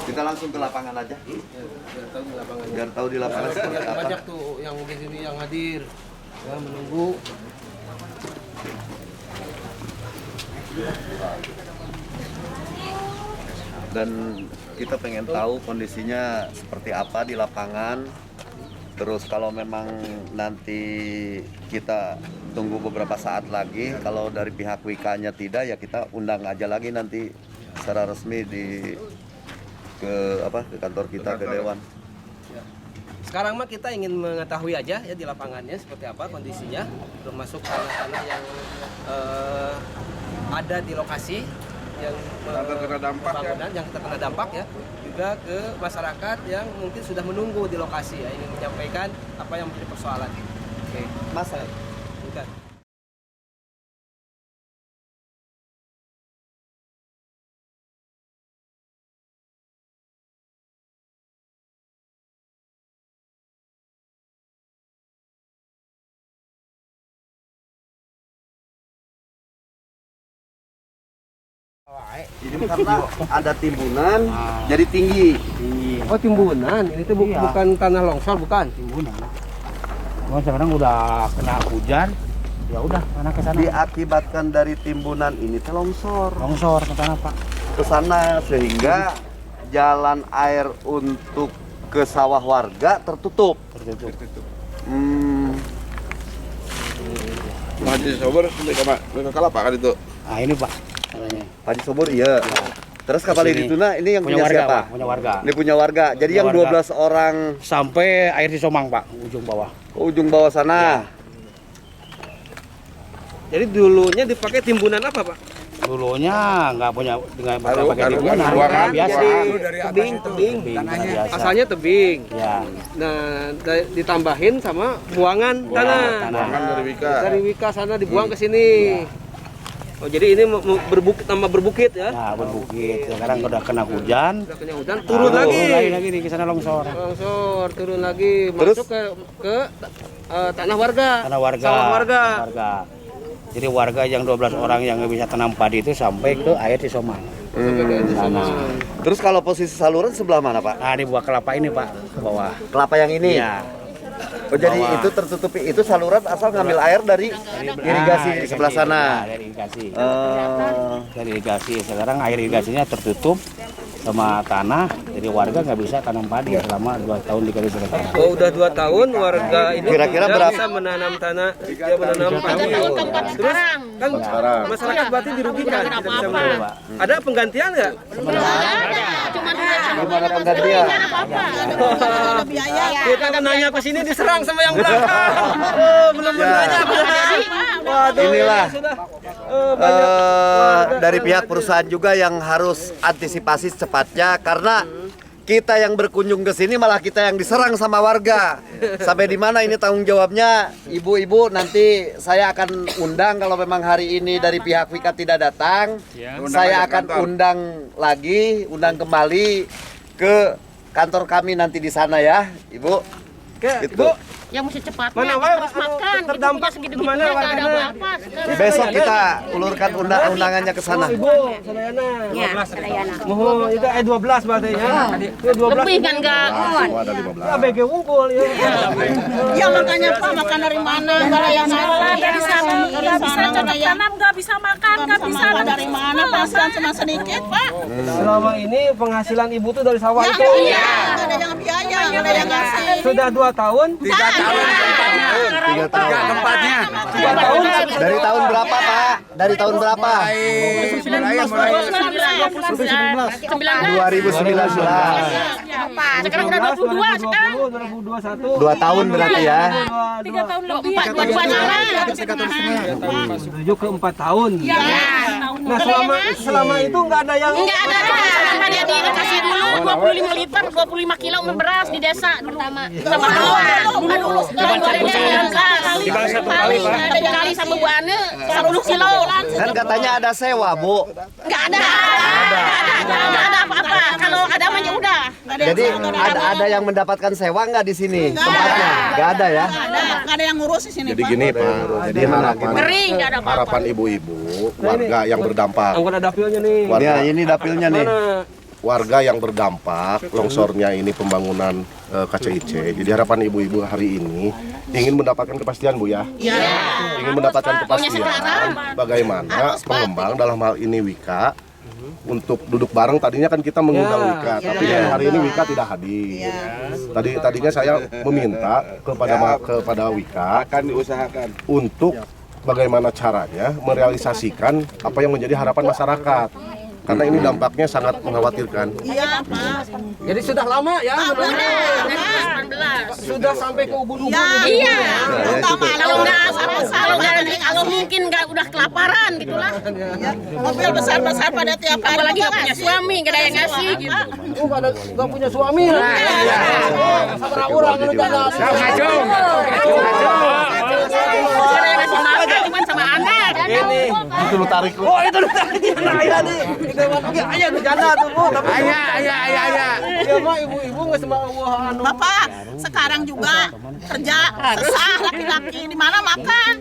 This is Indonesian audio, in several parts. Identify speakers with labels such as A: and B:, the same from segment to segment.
A: Kita langsung ke lapangan aja.
B: Biar tahu di lapangan.
A: Biar tahu di lapangan seperti apa.
B: Banyak tuh yang di sini yang hadir, ya menunggu.
A: Dan kita pengen tahu kondisinya seperti apa di lapangan. Terus kalau memang nanti kita tunggu beberapa saat lagi, kalau dari pihak WK-nya tidak, ya kita undang aja lagi nanti secara resmi ke kantor kita, ke Dewan.
B: Sekarang mah kita ingin mengetahui aja ya di lapangannya seperti apa kondisinya, termasuk tanah-tanah yang ada di lokasi yang terkena dampak bangunan, yang terkena dampak ya, juga ke masyarakat yang mungkin sudah menunggu di lokasi ya, ingin menyampaikan apa yang menjadi persoalan. Oke,
A: Mas,
B: bukan.
A: ini karena ada timbunan, jadi tinggi.
B: Oh timbunan, ini tuh bukan tanah longsor, bukan?
C: Timbunan. Oh, sekarang udah kena hujan, ya udah tanah ke sana.
A: Diakibatkan dari timbunan ini teh longsor
C: Longsor ke sana Pak.
A: ke sana sehingga jalan air untuk ke sawah warga tertutup.
C: Tertutup.
D: Pak Haji Sobor mereka kalah Pak kan itu.
C: Nah ini Pak, tanahnya.
A: Pak Haji Sobor iya. Terus kapal
C: Sini.
A: dituna ini yang punya
C: warga,
A: siapa?
C: Pak, punya warga.
A: Ini punya warga. Jadi
C: Punya
A: yang
C: warga.
A: 12 orang
C: Sampai air di Somang Pak, ujung bawah.
A: ke ujung bawah sana.
B: Jadi dulunya dipakai timbunan apa Pak?
C: Dulunya nggak pakai
D: Taruh
C: timbunan,
D: buangan
C: biasa.
B: Tebing.
C: Tebing, biasa.
B: Asalnya tebing.
C: Ya.
B: Nah, ditambahin sama buangan tanah.
D: Buangan dari Wika.
B: Dari Wika sana dibuang ke sini. Oh, jadi ini berbukit, tambah berbukit ya?
C: Nah, berbukit. Sekarang udah kena hujan.
B: Udah kena hujan, turun lagi.
C: Lagi di sana longsor.
B: Longsor, turun lagi,
A: Terus?
B: masuk ke tanah warga.
C: Tanah warga.
B: Sawah warga.
C: Tanah warga. Jadi warga yang 12 orang yang nggak bisa tanam padi itu sampai ke air di Somang. Sana.
A: Terus kalau posisi saluran sebelah mana, Pak?
C: Nah, di buah kelapa ini Pak, ke bawah.
A: Kelapa yang ini.
C: Iya.
A: Oh, jadi
C: Bawah.
A: itu tertutupi, itu saluran asal ngambil air dari irigasi di sebelah sana.
C: Nah, dari irigasi.
A: Eh,
C: Dari irigasi. Sekarang air irigasinya tertutup sama tanah, jadi warga nggak bisa tanam padi selama 2 tahun dikali tanah.
B: Oh, udah 2 tahun warga ini
A: Kira-kira
B: tidak
A: berapa?
B: bisa menanam tanah, dia menanam padi. Terus kan masyarakat berarti dirugikan, tidak bisa menanam. Ada penggantian nggak?
A: Gimana penggantian?
B: Kita kan nanya ke sini diserang sama yang belakang. Oh, belum nanya. Waduh,
A: Inilah.
B: sudah. Banyak warga.
A: Dari pihak perusahaan juga yang harus antisipasi secepatnya karena kita yang berkunjung ke sini malah kita yang diserang sama warga. Sampai di mana ini tanggung jawabnya, ibu-ibu nanti saya akan undang kalau memang hari ini dari pihak Wika tidak datang, saya akan undang kembali ke kantor kami nanti di sana ya, Ibu.
B: Oke,
A: Gitu.
B: Ibu,
E: yang mesti cepatnya
B: Mana
E: kita
B: wae
E: harus makan.
B: terdampak
E: Kita punya
B: gimana
E: segitu-gitu nggak ada
B: warganya?
E: apa-apa. Sekarang
A: Besok kita ulurkan undangannya ke sana.
B: Ibu, Sadayana.
E: ya, Sadayana.
B: Mohon itu 12 berarti ya. Itu 12.
E: Lebih kan enggak muat.
D: Ada 15.
B: Ya BG unggul ya.
F: Ya makanya Pak makan dari mana? Nggak ada yang
G: Sekolah dari sana nggak bisa cocok
F: yang
G: tanam, nggak bisa makan, nggak bisa
F: makan dari mana? Penghasilan cuma sedikit Pak.
B: Selama ini penghasilan ibu tuh dari sawah itu.
F: Iya. Nggak ada yang biaya, nggak ada yang ngasih.
B: Sudah 2 tahun.
A: 3 tahun. 3 tahun.
D: Tempatnya.
B: 3 tahun.
A: Dari tahun berapa, Pak? Dari tahun berapa? 2019.
E: Sekarang udah 22 sekarang.
B: 2021.
A: 2 tahun berarti ya.
G: 3 tahun lebih.
E: 4 pacaran.
B: Menuju ke 4 tahun. Nah selama itu nggak ada yang.
E: Enggak ada. Sama dia dikasih dulu 25 liter, 25 kilo beras di desa pertama. Sama dulu. Aduh, kali sama Bu Ane 10 kilo.
A: Kan katanya ada sewa, Bu.
E: Enggak ada. Enggak ada apa-apa. Kalau ada mah ya udah.
A: Jadi ada yang mendapatkan sewa nggak di sini tempatnya? Nggak ada ya?
F: Nggak ada yang ngurus di sini
D: Jadi
F: Pak.
D: gini Pak, jadi harapan
E: Kering, enggak ada apa-apa.
D: harapan ibu-ibu warga yang berdampak.
B: Anggota dapilnya nih.
A: Ya, ini dapilnya nih.
B: Mana?
H: warga yang berdampak longsornya ini pembangunan KCIC. Jadi harapan ibu-ibu hari ini ingin mendapatkan kepastian, Bu ya. Ingin mendapatkan kepastian bagaimana pengembang dalam hal ini Wika untuk duduk bareng. Tadinya kan kita mengundang Wika, tapi hari ini Wika tidak hadir. Tadinya saya meminta kepada Wika
D: Akan diusahakan.
H: untuk bagaimana caranya merealisasikan apa yang menjadi harapan masyarakat. Karena ini dampaknya sangat mengkhawatirkan.
F: Iya, Pak.
B: Jadi sudah lama ya menunggu. Sudah sampai ke ubun-ubun.
E: Iya. Kalau mungkin nggak udah kelaparan gitulah.
F: Mobil besar-besar pada tiap hari.
E: Apalagi nggak punya suami, nggak ada yang ngasih gitu.
B: Nggak punya suami. Sabar orang lu jangan.
E: Ada yang ngasih makan cuma sama anak.
H: Itu lu tarik.
B: Oh itu lu tarik. Ayah nih. Ayah lu janda tuh Bu. Ayah. Dia mah ibu-ibu nggak semua anu.
F: Bapak, sekarang juga kerja susah laki-laki di mana makan.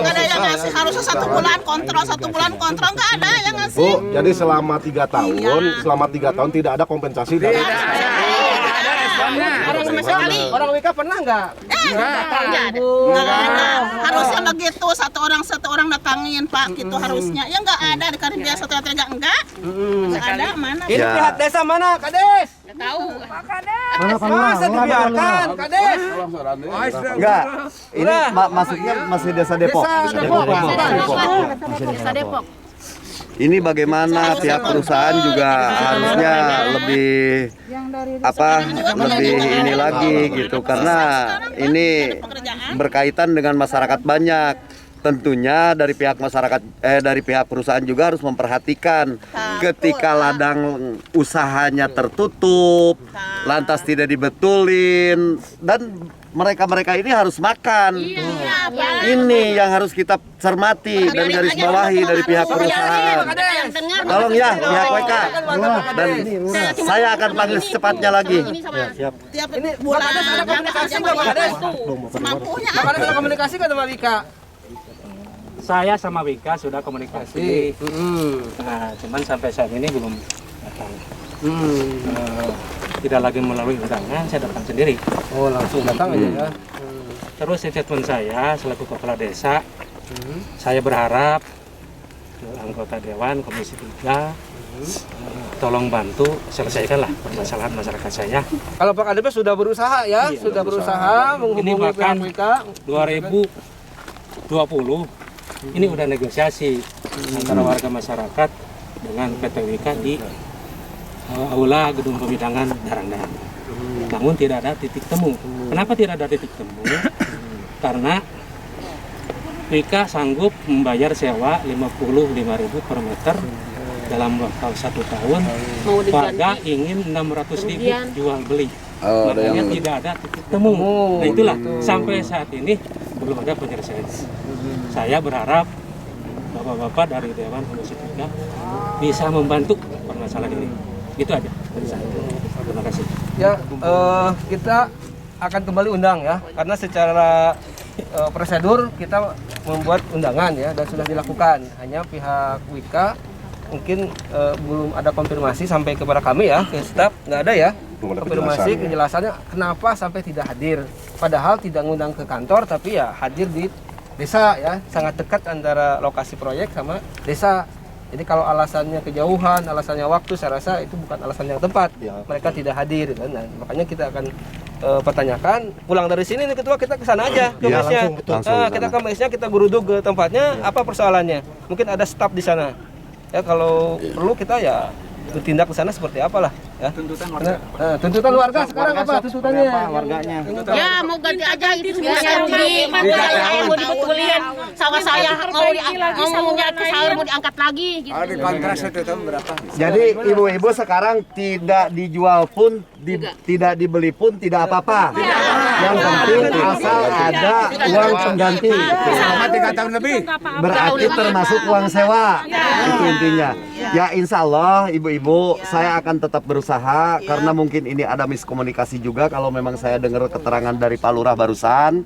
F: Nggak ada yang ngasih, harusnya 1 bulan kontrol nggak ada yang ngasih.
H: Bu, jadi selama 3 tahun tidak ada kompensasi dari
B: Orang Wika pernah nggak?
F: Nggak ada. Harusnya begitu, satu orang datangin Pak, gitu harusnya. Ya nggak ada, di kali biasa ternyata enggak. Nggak ada, mana?
B: Ini pihak desa mana, Kades?
E: Nggak tahu.
B: Masa dibiarkan, Kades?
A: Enggak. Ini maksudnya masih Desa Depok.
E: Desa Depok.
A: Ini bagaimana pihak perusahaan juga harusnya lebih lebih ini lagi gitu, karena ini berkaitan dengan masyarakat banyak. Tentunya dari pihak dari pihak perusahaan juga harus memperhatikan ketika ladang usahanya tertutup, lantas tidak dibetulin, dan mereka ini harus makan. Ini yang harus kita cermati dan garis bawahi dari pihak perusahaan. Tolong ya pihak WK, dan saya akan panggil secepatnya lagi.
F: Tiap bulan
B: Ada komunikasi nggak, Pak Kades?
F: semampunya.
B: Pak Kades ada komunikasi nggak sama Wika?
C: Saya sama Wika sudah komunikasi. Nah, cuman sampai saat ini belum datang. Tidak lagi melalui undangan, saya datang sendiri.
B: Oh langsung datang aja ya.
C: Terus statement saya selaku kepala desa, saya berharap anggota Dewan Komisi 3 tolong bantu selesaikanlah permasalahan masyarakat saya.
B: Kalau Pak Kades sudah berusaha ya, sudah berusaha menghubungi
C: Ini bahkan
B: pihak Wika.
C: 2020 ini udah negosiasi antara warga masyarakat dengan PT Wika di aula gedung pembidangan Darandang. Namun tidak ada titik temu. Kenapa tidak ada titik temu? Karena Wika sanggup membayar sewa 55.000 per meter dalam waktu 1 tahun. Warga ingin 600.000 jual beli. Makanya tidak ada titik temu. Nah itulah sampai saat ini belum ada penyelesaian. Saya berharap bapak-bapak dari Dewan Komisi 3 bisa membantu permasalahan ini. Itu aja dari saya. Terima kasih.
B: Ya, kita akan kembali undang ya, karena secara prosedur kita membuat undangan ya dan sudah dilakukan. Hanya pihak Wika mungkin belum ada konfirmasi sampai kepada kami ya, ke staf nggak ada ya. Konfirmasi kejelasannya kenapa sampai tidak hadir. Padahal tidak ngundang ke kantor tapi ya hadir di desa ya, sangat dekat antara lokasi proyek sama desa. Jadi kalau alasannya kejauhan, alasannya waktu, saya rasa itu bukan alasan yang tepat. Mereka tidak hadir kan. Nah, makanya kita akan pertanyakan. Pulang dari sini nih Ketua, kita ke sana aja ke mesnya. Kita ke mesnya, kita geruduk ke tempatnya, apa persoalannya. Mungkin ada staf di sana. Ya kalau perlu kita ya bertindak ke sana seperti apalah ya. Tuntutan warga sekarang apa tuntutannya?
C: Warganya.
E: Ya mau ganti aja itu sebenarnya rugi. Saya mau dibetulin. Sawah saya mau diangkat lagi gitu.
A: Jadi ibu-ibu sekarang tidak dijual pun, tidak dibeli pun tidak apa-apa. Yang penting asal ada uang pengganti.
D: Selama 3 tahun lebih.
A: Berarti termasuk uang sewa. Itu intinya. Ya insya Allah ibu-ibu saya akan tetap berusaha, karena mungkin ini ada miskomunikasi juga kalau memang saya dengar keterangan dari Pak Lurah barusan.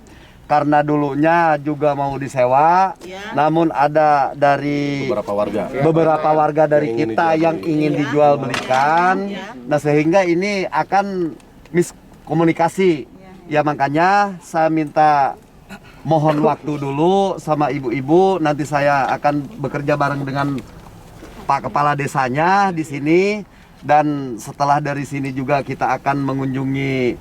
A: karena dulunya juga mau disewa, namun ada dari beberapa warga dari kita yang ingin dijual belikan. Nah, sehingga ini akan miskomunikasi. Ya, makanya saya minta mohon waktu dulu sama ibu-ibu. Nanti saya akan bekerja bareng dengan Pak Kepala Desanya di sini, dan setelah dari sini juga kita akan mengunjungi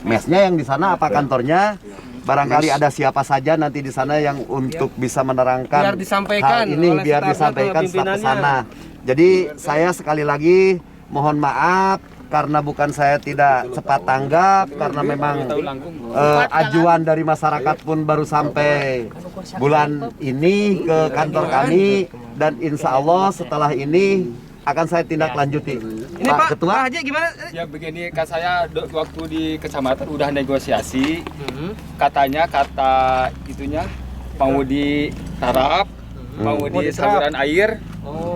A: mesnya yang di sana, apa kantornya. Barangkali ada siapa saja nanti di sana yang untuk bisa menerangkan
B: biar disampaikan
A: hal ini,
B: oleh
A: biar
B: stafnya
A: disampaikan
B: ke
A: staf ke
B: pimpinannya.
A: sana. Jadi saya sekali lagi mohon maaf karena bukan saya tidak cepat tanggap, karena memang ajuan dari masyarakat pun baru sampai bulan ini ke kantor kami, dan insya Allah setelah ini akan saya tindak lanjuti.
B: Ini Pak
A: Ketua.
B: Haji gimana?
I: Ya begini, kan saya waktu di kecamatan udah negosiasi, katanya kata itunya mau ditarap, mau di saluran air,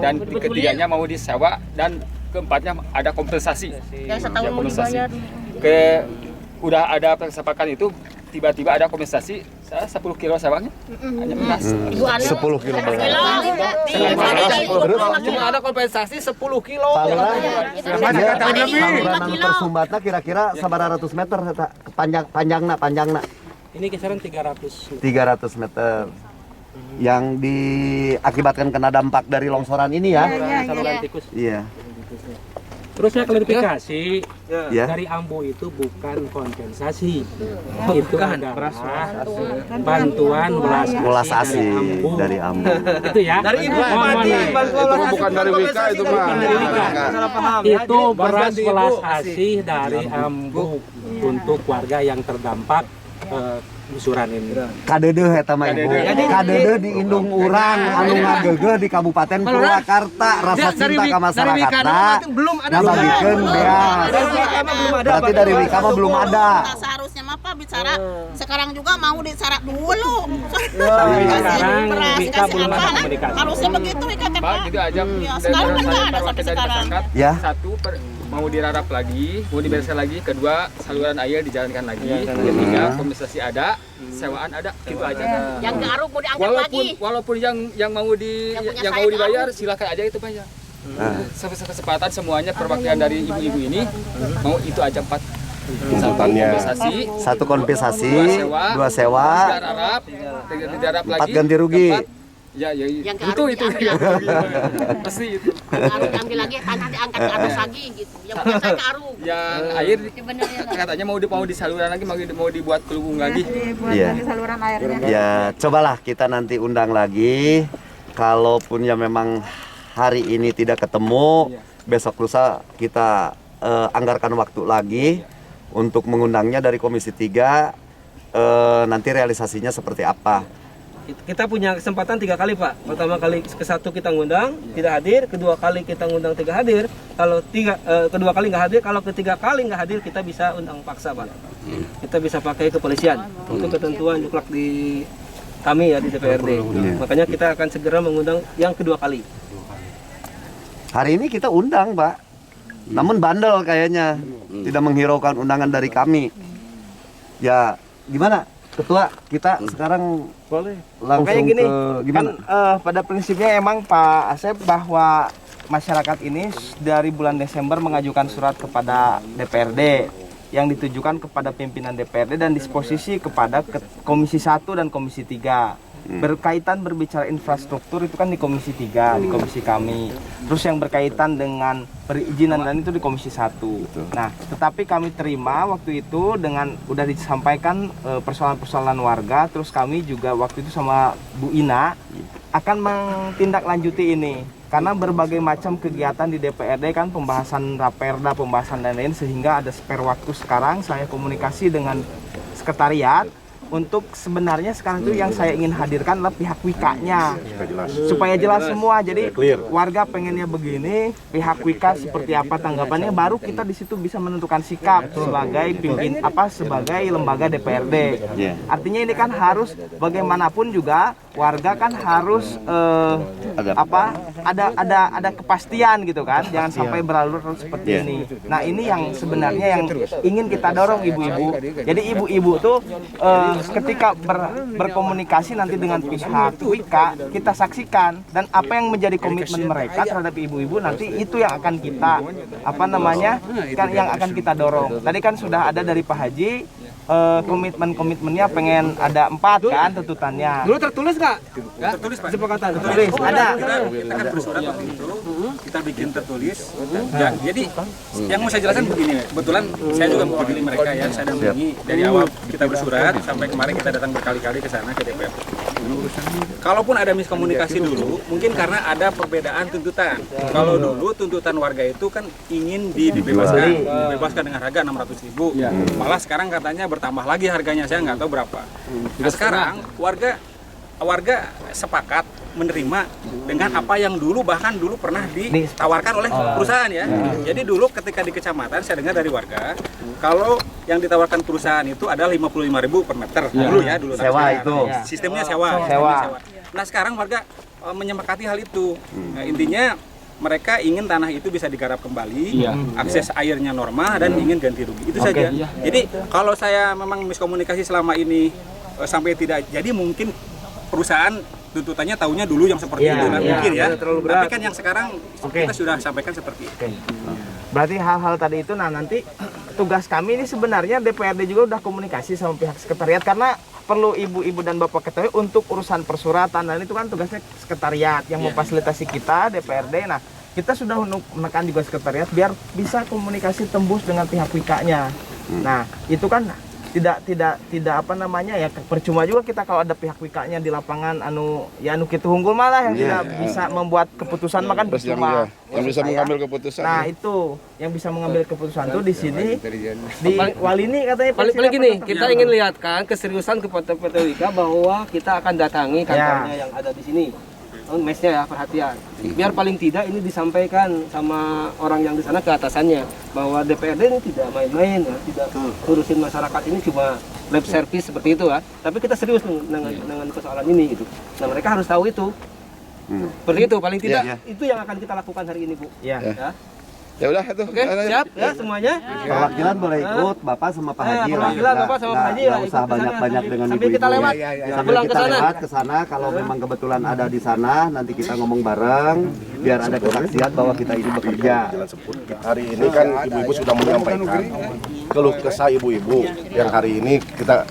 I: dan ketiganya mau disewa, dan keempatnya ada kompensasi.
E: Yang setahun mau
I: kompensasi.
E: dibayar.
I: Udah ada kesepakatan itu, tiba-tiba ada kompensasi 10 kilo sewanya, hanya beras.
E: Ibu Anu
A: 10 kilo beras.
B: Cuma ada kompensasi 10 kilo.
A: Saluran anu tersumbata kira-kira sabaraha ratus meter eta panjangna.
C: Ini kisaran 300.
A: 300 meter. Yang diakibatkan kena dampak dari longsoran ini ya.
C: Saluran tikus.
A: Iya.
C: Terus saya klarifikasi,
A: Ya.
C: dari Ambo itu bukan kompensasi, itu adalah bantuan belas asih
A: dari Ambo.
C: Itu ya.
B: Dari Ibu
C: Mohon
B: Bupati
C: maaf.
B: bantuan
D: Itu bukan dari Wika, itu mah.
B: Salah paham.
C: Itu beras belas asih dari Ambo untuk warga yang terdampak gusuran ini.
A: Kadeudeung eta mah Ibu. Kadeudeung di indung urang anu ngageugeuh di Kabupaten Purwakarta, rasa cinta ka masyarakatna
B: belum ada.
A: ngabagikeun beas. Berarti dari Wika mah belum ada.
F: Nah, seharusnya mah Pak bicara sekarang juga mau disarak dulu.
C: Sampai
F: Kasih
C: sekarang
F: beras,
C: Wika
F: kasih
C: belum ada
F: apa,
C: komunikasi.
F: harusnya begitu Wika teh
I: Pak,
F: Pak.
I: gitu aja.
F: Ya, sekarang kan nggak ada sampai
I: dari
F: sekarang.
I: masyarakat,
A: Ya.
I: satu mau dirarap lagi, mau dibereskan lagi, kedua saluran air dijalankan lagi, ketiga kompensasi ada, sewaan ada, gitu aja.
E: Yang garuk mau diangkat lagi.
I: Walaupun yang mau
E: punya
I: yang mau dibayar silakan aja itu bayar. Kesempatan semuanya perwakilan dari ibu-ibu ini mau itu aja 4.
A: Satu kompensasi, dua
I: dua
A: sewa,
I: digarap lagi,
A: 4 ganti rugi.
I: Ya,
E: Yang
I: itu pasti itu.
E: Garuk diambil lagi, tanah diangkat ke atas lagi gitu. Yang punya saya garuk.
I: Yang air katanya mau di saluran lagi, mau dibuat pelubung lagi.
A: Iya. Ya, cobalah kita nanti undang lagi. Kalaupun ya memang hari ini tidak ketemu, besok lusa kita anggarkan waktu lagi untuk mengundangnya dari Komisi 3. Nanti realisasinya seperti apa?
B: Kita punya kesempatan 3 kali Pak. Pertama kali ke-1 kita ngundang tidak hadir, kedua kali kita ngundang 3 hadir. Kalau kedua kali nggak hadir, kalau ketiga kali nggak hadir kita bisa undang paksa Pak. Kita bisa pakai kepolisian untuk ketentuan juklak di kami ya di DPRD. Makanya kita akan segera mengundang yang kedua kali.
A: Hari ini kita undang, Pak. Namun bandel kayaknya, tidak menghiraukan undangan dari kami. Ya, gimana? Ketua, kita sekarang
J: boleh
A: langsung
J: kayak gini,
A: ke gimana?
J: Kan pada prinsipnya emang Pak Asep bahwa masyarakat ini dari bulan Desember mengajukan surat kepada DPRD yang ditujukan kepada pimpinan DPRD dan disposisi kepada Komisi 1 dan Komisi 3. Berkaitan berbicara infrastruktur itu kan di Komisi 3, di komisi kami. Terus yang berkaitan dengan perizinan dan itu di Komisi 1. Nah, tetapi kami terima waktu itu dengan udah disampaikan persoalan-persoalan warga, terus kami juga waktu itu sama Bu Ina akan menindaklanjuti ini. Karena berbagai macam kegiatan di DPRD kan pembahasan raperda, pembahasan dan lain sehingga ada spare waktu sekarang saya komunikasi dengan sekretariat untuk sebenarnya sekarang itu yang saya ingin hadirkan adalah pihak Wika-nya supaya jelas semua. Jadi warga pengennya begini, pihak Wika seperti apa tanggapannya, baru kita di situ bisa menentukan sikap sebagai sebagai lembaga DPRD. Artinya ini kan harus bagaimanapun juga warga kan harus ada kepastian gitu kan, jangan sampai berlarut seperti ini. Nah ini yang sebenarnya yang ingin kita dorong ibu-ibu. Jadi ibu-ibu tuh ketika berkomunikasi nanti dengan pihak Wika, kita saksikan dan apa yang menjadi komitmen mereka terhadap ibu-ibu nanti itu yang akan kita yang akan kita dorong. Tadi kan sudah ada dari Pak Haji. Komitmennya pengen ada 4 kan tuntutannya.
B: Dulu tertulis nggak?
I: Tertulis Pak.
B: Kesepakatan.
J: Tertulis ada.
I: Kita kan bersurat waktu itu, kita bikin tertulis. Ya, jadi yang mau saya jelaskan begini, kebetulan saya juga mewakili mereka ya, saya dampingi dari awal kita bersurat sampai kemarin kita datang berkali-kali ke sana ke DPR. Kalaupun ada miskomunikasi dulu, mungkin karena ada perbedaan tuntutan. Kalau dulu tuntutan warga itu kan ingin dibebaskan dengan harga 600.000. Malah sekarang katanya bertambah lagi harganya, saya nggak tahu berapa. Nah sekarang warga sepakat menerima dengan apa yang bahkan dulu pernah ditawarkan oleh perusahaan ya. Jadi dulu ketika di kecamatan saya dengar dari warga, kalau yang ditawarkan perusahaan itu adalah 55.000 per meter dulu ya, dulu
A: sewa itu.
I: Sistemnya sewa. Nah sekarang warga menyepakati hal itu. Nah, intinya mereka ingin tanah itu bisa digarap kembali, akses airnya normal dan ingin ganti rugi. Itu saja. Jadi kalau saya memang miskomunikasi selama ini sampai tidak jadi, mungkin perusahaan tuntutannya tahunya dulu yang seperti itu kan mungkin ya. Tapi kan yang sekarang kita sudah sampaikan seperti itu.
J: Berarti hal-hal tadi itu nanti tugas kami ini sebenarnya DPRD juga udah komunikasi sama pihak sekretariat karena perlu ibu-ibu dan bapak ketahui untuk urusan persuratan dan itu kan tugasnya sekretariat yang memfasilitasi kita DPRD. Nah kita sudah menekan juga sekretariat biar bisa komunikasi tembus dengan pihak Wika-nya. Nah itu kan tidak percuma juga kita kalau ada pihak Wika-nya di lapangan anu kita unggul malah yang tidak bisa membuat keputusan makan percuma.
D: Yang bisa mengambil keputusan.
J: Nah itu yang bisa mengambil keputusan tuh di sini di Walini katanya.
B: Paling gini, kita ingin lihatkan keseriusan kepada PT Wika bahwa kita akan datangi kantornya yang ada di sini. Mesnya ya, perhatian. Biar paling tidak ini disampaikan sama orang yang di sana ke atasannya bahwa DPRD ini tidak main-main ya, tidak urusin masyarakat ini cuma lip service seperti itu ya. Tapi kita serius dengan persoalan ini gitu. Nah mereka harus tahu itu. Seperti itu paling tidak itu yang akan kita lakukan hari ini Bu. Ya.
D: Ya udah itu.
B: Oke, siap ya semuanya.
A: Perwakilan boleh ikut, Bapak sama Pak Haji lah.
B: Perwakilan Bapak sama Pak Haji lah.
A: Nggak usah banyak-banyak dengan
B: sambil
A: ibu-ibu.
B: kita lewat.
A: Sambil
B: Pulang
A: kita
B: ke sana.
A: lewat ke sana, kalau memang kebetulan ada di sana, nanti kita ngomong bareng, biar ada kesaksian bahwa kita ini bekerja.
H: Hari ini kan ibu-ibu sudah menyampaikan keluh kesah ibu-ibu yang hari ini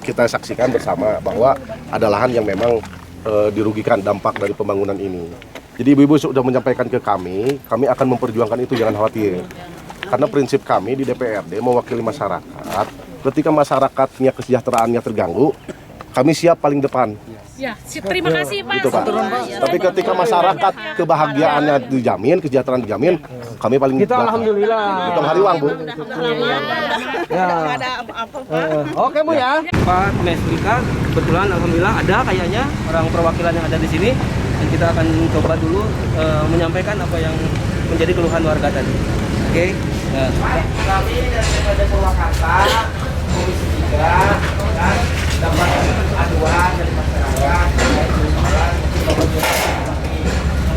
H: kita saksikan bersama bahwa ada lahan yang memang dirugikan dampak dari pembangunan ini. Jadi ibu-ibu sudah menyampaikan ke kami akan memperjuangkan itu, jangan khawatir. Karena prinsip kami di DPRD mewakili masyarakat, ketika masyarakatnya kesejahteraannya terganggu, kami siap paling depan.
G: Ya, terima kasih Pak.
H: Gitu, Pak. Tapi ketika masyarakat kebahagiaannya dijamin, kesejahteraan dijamin, kami paling
B: kita alhamdulillah.
H: Hitung hari uang, Bu.
B: Oke Bu ya. Pak Mes Wika kebetulan alhamdulillah ada kayaknya orang perwakilan yang ada di sini. Dan kita akan coba dulu menyampaikan apa yang menjadi keluhan warga tadi. Oke.
J: Kami dari DPRD Purwakarta Komisi 3 dan dapat aduan dari masyarakat yang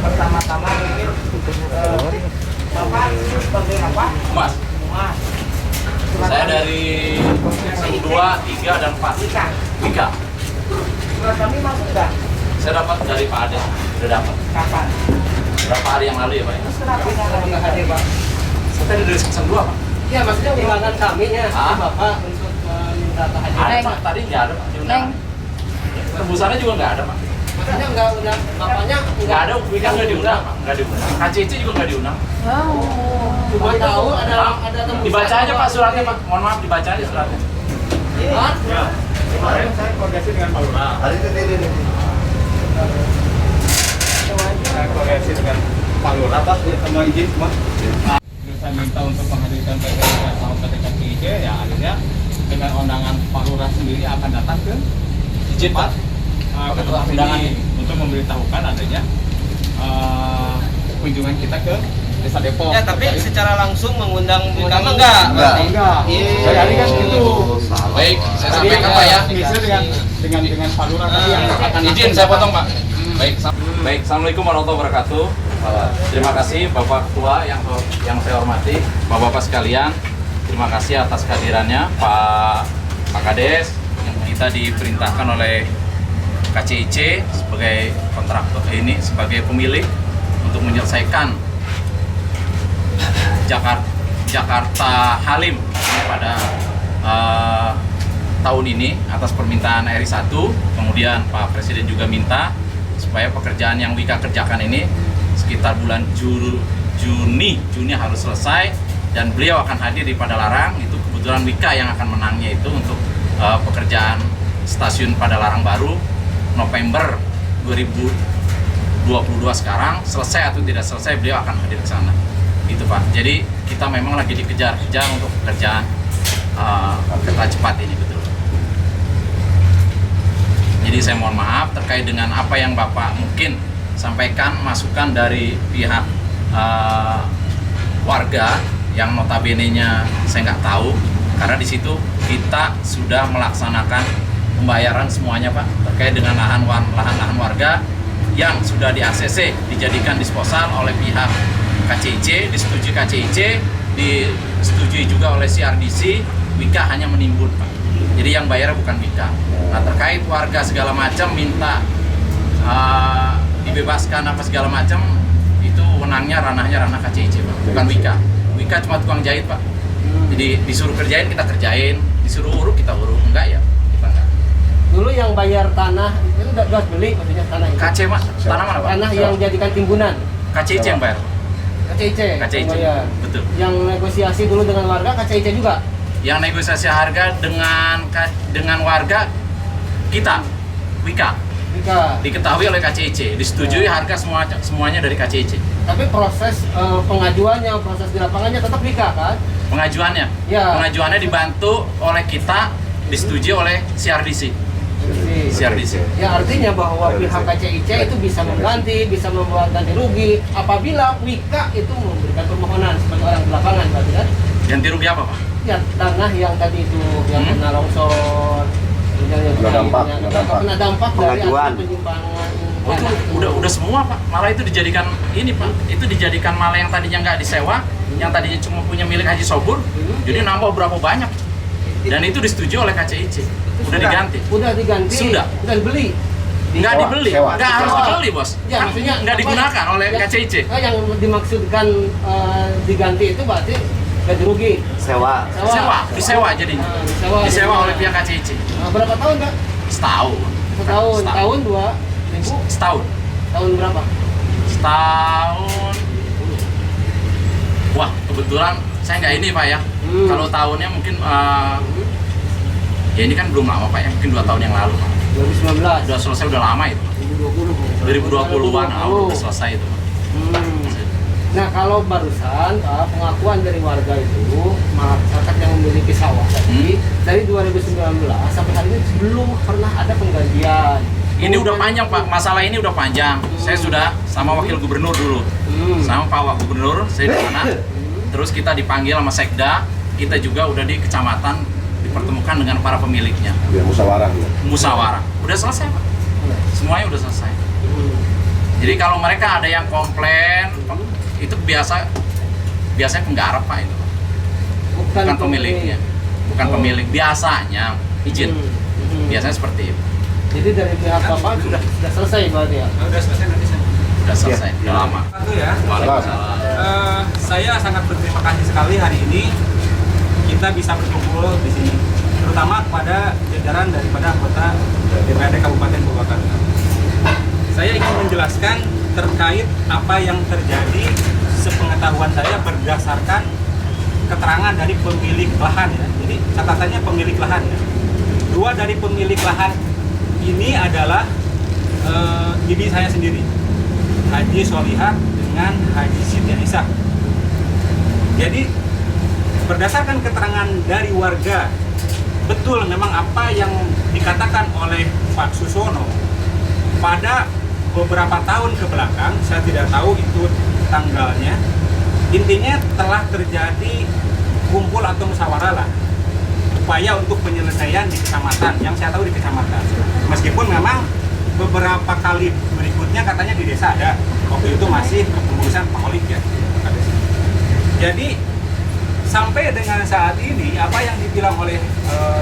J: pertama-tama mungkin Bapak sebagai apa?
K: Mas. Saya dari 2, 3, dan 4. Wika.
J: Surat kami masuk nggak?
K: Saya dapat dari Pak Ade. Sudah dapat.
J: Kapan?
K: Berapa hari yang lalu ya Pak?
J: Terus kenapa nggak hadir Pak?
K: Saya tadi dari seksi 2 Pak.
B: Ya maksudnya undangan kami ya Bapak untuk meminta kehadiran.
K: Ada Pak, tadi nggak ada Pak diundangan. Tembusannya juga nggak ada Pak.
B: Maksudnya udah bapaknya
K: Nggak ada, Wika nggak diundang Pak. Nggak diundang. KCC juga nggak diundang.
B: cuma tahu ada tembusan.
K: Dibaca aja Pak suratnya Pak. Mohon maaf dibaca aja suratnya.
I: Ya. Kemarin saya koordinasi dengan Pak Lurah. Saya koordinasi dengan Pak Lurah Pak, semua izin semua. Saya minta untuk menghadirkan PT atau PT KCIC, ya akhirnya dengan undangan Pak Lurah sendiri akan datang ke
K: Izin Pak.
I: ke tempat undangan ini untuk memberitahukan adanya kunjungan kita ke Desa Depok.
B: Ya tapi secara langsung mengundang kami enggak.
I: Enggak. Saya hari kan itu.
K: Baik, saya sampaikan Pak ya.
I: Dengan dengan Pak Lurah tadi yang akan
K: Izin saya potong Pak. Baik, Assalamualaikum warahmatullahi wabarakatuh. Terima kasih Bapak Ketua yang saya hormati, Bapak-bapak sekalian. Terima kasih atas kehadirannya Pak Kades yang kita diperintahkan oleh KCIC sebagai kontraktor ini, sebagai pemilik untuk menyelesaikan Jakarta Halim pada tahun ini atas permintaan RI 1. Kemudian Pak Presiden juga minta supaya pekerjaan yang Wika kerjakan ini sekitar bulan Juni harus selesai, dan beliau akan hadir di Padalarang. Itu kebetulan Wika yang akan menangnya itu untuk pekerjaan stasiun Padalarang baru November 2022 sekarang. Selesai atau tidak selesai, beliau akan hadir ke sana. Gitu Pak. Jadi kita memang lagi dikejar-kejar untuk pekerjaan kereta cepat ini, betul. Jadi saya mohon maaf terkait dengan apa yang Bapak mungkin sampaikan masukan dari pihak warga yang notabene-nya saya nggak tahu, karena di situ kita sudah melaksanakan pembayaran semuanya Pak terkait dengan lahan-lahan warga yang sudah di ACC dijadikan disposal oleh pihak KCIC, disetujui KCIC, disetujui juga oleh CRDC. Wika hanya menimbun Pak. Jadi yang bayar bukan Wika. Nah terkait warga segala macam minta dibebaskan apa segala macam, itu ranahnya ranah KCIC Pak, bukan Wika. Wika cuma tukang jahit Pak. Jadi disuruh kerjain kita kerjain, disuruh uruk kita uruk, enggak ya kita enggak.
B: Dulu yang bayar tanah itu udah beli maksudnya tanah itu.
K: KC Pak, tanah mana Pak?
B: Tanah yang jadikan timbunan.
K: KCIC yang bayar.
B: KCIC.
K: Betul.
B: Yang negosiasi dulu dengan warga KCIC juga.
K: Yang negosiasi harga dengan warga kita, Wika. Diketahui oleh KCIC, disetujui harga semuanya dari KCIC.
B: Tapi proses pengajuannya, proses di lapangannya tetap Wika kan?
K: Pengajuannya?
B: Ya.
K: Pengajuannya dibantu oleh kita, disetujui oleh CRDC.
B: Ya artinya bahwa pihak KCIC itu bisa mengganti, bisa membuat ganti rugi apabila Wika itu memberikan permohonan sebagai orang di lapangan, berarti kan?
K: Ganti rugi apa Pak?
B: Ya tanah yang tadi itu yang kena longsor, kena dampak dari penyimpangan.
K: Oh, itu udah semua Pak. Malah itu dijadikan ini Pak. Itu dijadikan malah yang tadinya nggak disewa, yang tadinya cuma punya milik Haji Sobur, jadi nambah berapa banyak. Dan itu disetujui oleh KCIC. Udah diganti.
B: Udah diganti.
K: Sudah
B: dibeli.
K: Nggak dibeli, nggak harus dibeli bos.
B: Ya, maksudnya
K: nggak digunakan oleh KCIC.
B: Yang dimaksudkan diganti itu berarti ganti rugi.
K: Disewa jadinya. Disewa oleh pihak KCIC.
B: Berapa tahun Kak?
K: Setahun.
B: Tahun 2000?
K: Setahun.
B: Tahun berapa?
K: Setahun. Wah, kebetulan saya nggak ini Pak ya. Kalau tahunnya mungkin ya ini kan belum lama Pak ya, mungkin 2 tahun yang lalu Pak.
B: 2019.
K: Udah selesai, udah lama itu. 2020-an udah selesai itu.
B: Nah kalau barusan pengakuan dari warga itu masyarakat yang memiliki sawah tadi dari 2019 sampai hari ini belum pernah ada penggantian.
K: Ini udah panjang Pak, masalah ini udah panjang. Saya sudah sama Wakil Gubernur dulu, sama Pak Wak Gubernur, saya di sana. Terus kita dipanggil sama Sekda, kita juga udah di kecamatan dipertemukan dengan para pemiliknya.
H: Ya, musyawarah.
K: Musyawarah, udah selesai Pak, semuanya udah selesai. Jadi kalau mereka ada yang komplain, itu biasanya penggarap Pak itu, bukan pemiliknya, bukan pemilik. Biasanya izin, biasanya seperti itu.
B: Jadi dari pihak Bapak sudah selesai berarti ya?
K: Sudah selesai nanti sudah selesai, udah lama.
L: Satu ya.
K: Waalaikumsalam.
L: Saya sangat berterima kasih sekali hari ini kita bisa berkumpul di sini, terutama kepada jajaran daripada anggota DPRD Kabupaten Purwakarta. Saya ingin menjelaskan terkait apa yang terjadi sepengetahuan saya berdasarkan keterangan dari pemilik lahan ya. Jadi catatannya pemilik lahan ya. 2 dari pemilik lahan ini adalah bibi saya sendiri, Haji Solihah dengan Haji Siti Aisyah. Jadi berdasarkan keterangan dari warga, betul memang apa yang dikatakan oleh Pak Susono pada beberapa tahun ke belakang, saya tidak tahu itu tanggalnya, intinya telah terjadi kumpul atau musyawarah lah upaya untuk penyelesaian di kecamatan, yang saya tahu di kecamatan. Meskipun memang beberapa kali berikutnya katanya di desa ada, waktu itu masih kepengurusan Pak Holik ya. Jadi sampai dengan saat ini apa yang dibilang oleh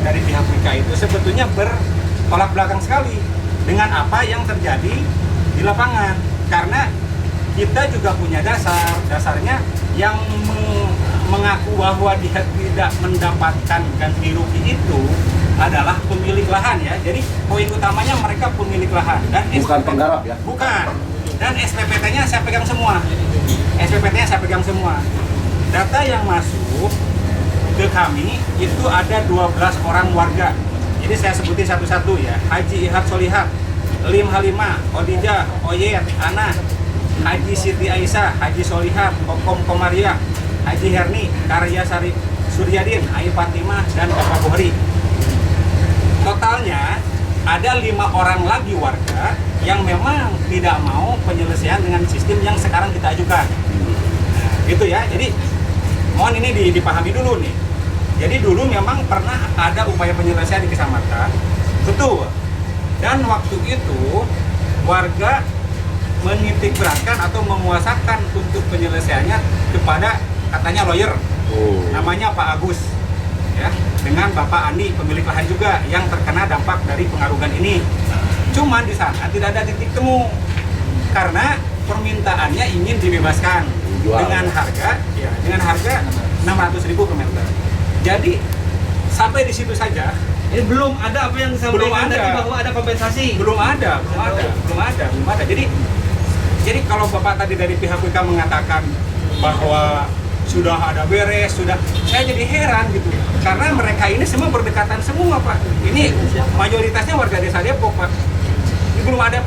L: dari pihak WIKA itu sebetulnya bertolak belakang sekali dengan apa yang terjadi di lapangan, karena kita juga punya dasarnya yang mengaku bahwa dia tidak mendapatkan ganti rugi itu adalah pemilik lahan ya. Jadi poin utamanya mereka pemilik lahan dan
H: Bukan penggarap ya?
L: Bukan. Dan SPPT-nya saya pegang semua. SPPT-nya saya pegang semua. Data yang masuk ke kami itu ada 12 orang warga. Jadi saya sebutin satu-satu ya. Haji Ihad Solihat, Lim Halimah, Odijah, Oyet, Ana, Haji Siti Aisyah, Haji Solihat, Kokom Komariah, Haji Herni, Karya Sari Suryadin, Ai Fatimah, dan Bapak Buhri. Totalnya ada 5 orang lagi warga yang memang tidak mau penyelesaian dengan sistem yang sekarang kita ajukan. Nah, gitu ya. Jadi mohon ini dipahami dulu nih. Jadi dulu memang pernah ada upaya penyelesaian di kecamatan, betul. Dan waktu itu warga menitik beratkan atau menguasakan untuk penyelesaiannya kepada katanya lawyer, namanya Pak Agus, ya, dengan Bapak Andi pemilik lahan juga yang terkena dampak dari pengarugan ini. Cuman di sana tidak ada titik temu karena permintaannya ingin dibebaskan dengan harga 600.000 per meter. Jadi sampai di situ saja.
B: Ini belum ada apa yang disampaikan tadi bahwa ada kompensasi.
L: Belum ada. Jadi kalau Bapak tadi dari pihak WIKA mengatakan bahwa sudah ada beres, saya jadi heran gitu. Karena mereka ini semua berdekatan semua, Pak. Ini mayoritasnya warga desa Depok, Pak. Ini belum ada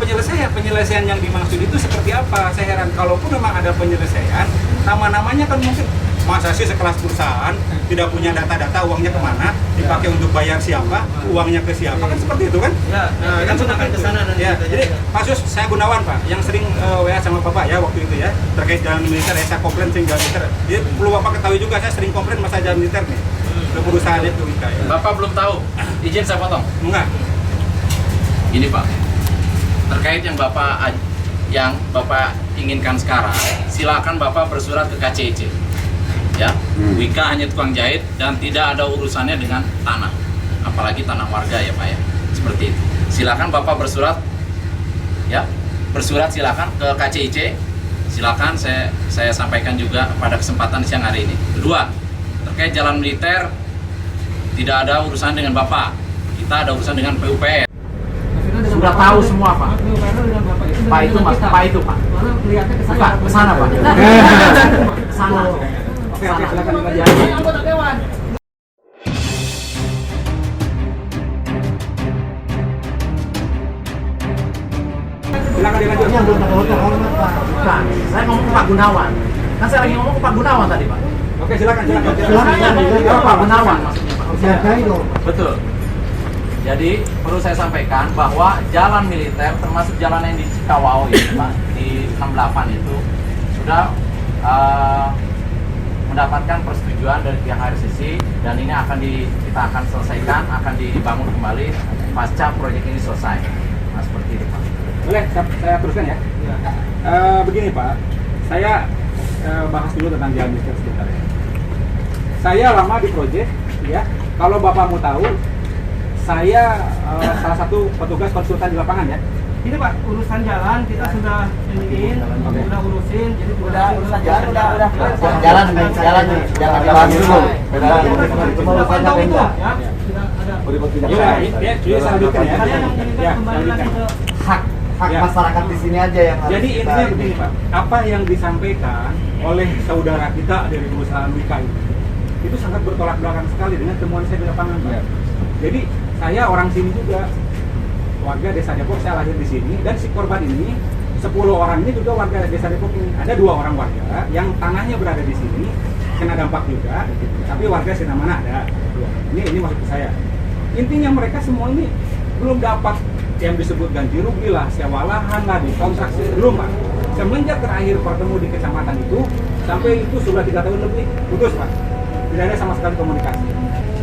L: penyelesaian yang dimaksud itu seperti apa? Saya heran. Kalaupun memang ada penyelesaian, nama-namanya kan mungkin masa sih sekelas perusahaan tidak punya data-data uangnya kemana, dipakai untuk bayar siapa, uangnya ke siapa, kan seperti itu kan?
B: Ya,
L: kan akan ke sana nanti. Ya, jadi Pasus saya Gunawan Pak, yang sering WA sama Bapak ya waktu itu ya, terkait jalan militer, saya komplain sering jalan militer. Jadi perlu Bapak ketahui juga, saya sering komplain masalah jalan militer nih, ke perusahaan itu ya.
K: Bapak belum tahu, izin saya potong.
L: Enggak.
K: Ini Pak, terkait yang Bapak inginkan sekarang, silakan Bapak bersurat ke KCIC. Ya, WIKA hanya tukang jahit dan tidak ada urusannya dengan tanah, apalagi tanah warga ya Pak ya, seperti itu. Silakan Bapak bersurat, ya, silakan ke KCIC. Silakan saya sampaikan juga pada kesempatan siang hari ini. Kedua, terkait jalan militer tidak ada urusan dengan Bapak, kita ada urusan dengan PUPR. Sudah tahu semua Pak. Pak itu Mas, Pak itu Pak. Bukan, ke sana Pak. Ke sana.
L: Oke, silakan dilanjutkan.
K: Anggota dewan.
L: Silakan dilanjutkan.
K: Bukan, saya ngomong ke Pak Gunawan. Kan saya lagi ngomong ke Pak Gunawan tadi Pak.
L: Oke, silakan.
K: Pak Gunawan maksudnya Pak. Betul. Jadi perlu saya sampaikan bahwa jalan militer termasuk jalan yang di Cikawao itu Pak, di 68 itu sudah mendapatkan persetujuan dari pihak RCC dan ini kita akan selesaikan, akan dibangun kembali pasca proyek ini selesai. Nah seperti itu Pak.
L: Boleh, saya teruskan ya. Begini Pak, saya bahas dulu tentang jalan militer sebentar ya. Saya lama di proyek, ya. Kalau Bapak mau tahu, saya salah satu petugas konsultan di lapangan ya.
B: Ini Pak, urusan jalan kita sudah udah urusin, jadi udah urusan jalan
A: Jalan jangan dulu.
B: Cuma urusan beda ya.
L: Ya, saya lanjutkan ya. Ya, lanjutkan.
A: Hak masyarakat di sini aja yang harus.
L: Jadi intinya begini Pak, apa yang disampaikan oleh saudara kita dari perusahaan WIKA itu sangat bertolak belakang sekali dengan temuan saya di lapangan Pak. Jadi saya orang sini juga, warga desa Depok, saya lahir di sini, dan si korban ini 10 orang ini juga warga desa Depok ini. Ada 2 orang warga yang tanahnya berada di sini kena dampak juga, tapi warga sini mana ada 2. Ini maksud saya. Intinya mereka semua ini belum dapat yang disebut ganti rugi lah, sewa lahan lah, di kontrak belum Pak. Semenjak terakhir bertemu di kecamatan itu sampai itu sudah 3 tahun lebih putus Pak. Tidak ada sama sekali komunikasi.